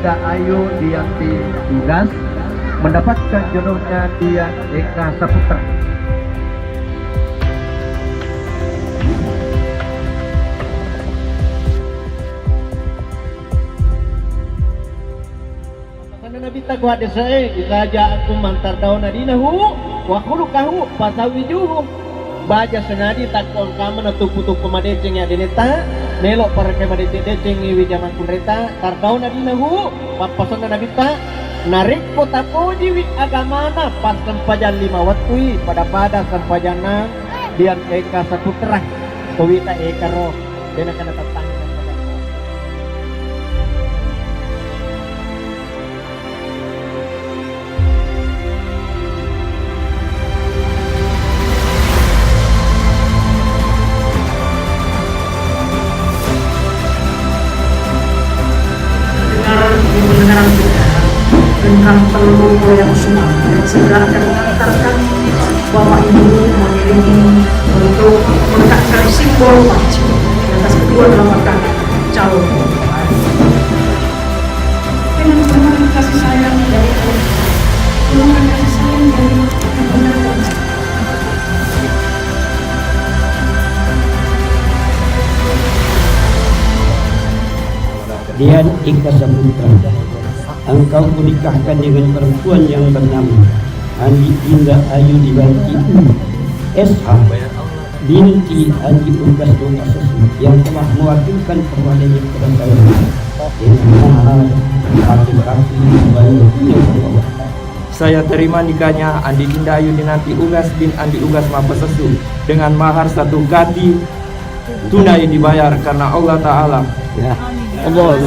Dinda Ayu Dianti Ugas mendapatkan jodohnya Dian Eka Saputra. Nabita ko hadi sa ikaja aku mantar daw na dinahu wa khulukahu pasawijuhu baja senadi takon kama na tuputuk pemadeceng ya deneta nelo para ke madeceng deceng iwi jaman kunreta tar daw na dinahu papason na nabita narik ko tapo jiwi agamana pas sempajan 5 wattui pada sempajana Dian Eka Saputra kawita Eka ro dena kana tatang. Kebenaran kita tentang peluru yang semua segera akan mengantarkan Bapak Ibu mengiringi untuk meletakkan simbol panci di atas kedua telapak calon dengan penuh kasih sayang dari Allah, kasih sayang dari kebenaran. Dian Eka Saputra, engkau menikahkan dengan perempuan yang bernama Andi Dinda Ayu Dianti SH binti Andi Ugas Dokasesu yang telah mewakilkan perwadanya kepada saya dengan mahar hati-hati baiknya Allah. Saya terima nikahnya Andi Dinda Ayu Dinanti Ugas bin Andi Ugas Mapesesu dengan mahar 1 gati tunai dibayar karena Allah Ta'ala. Ya. Allah.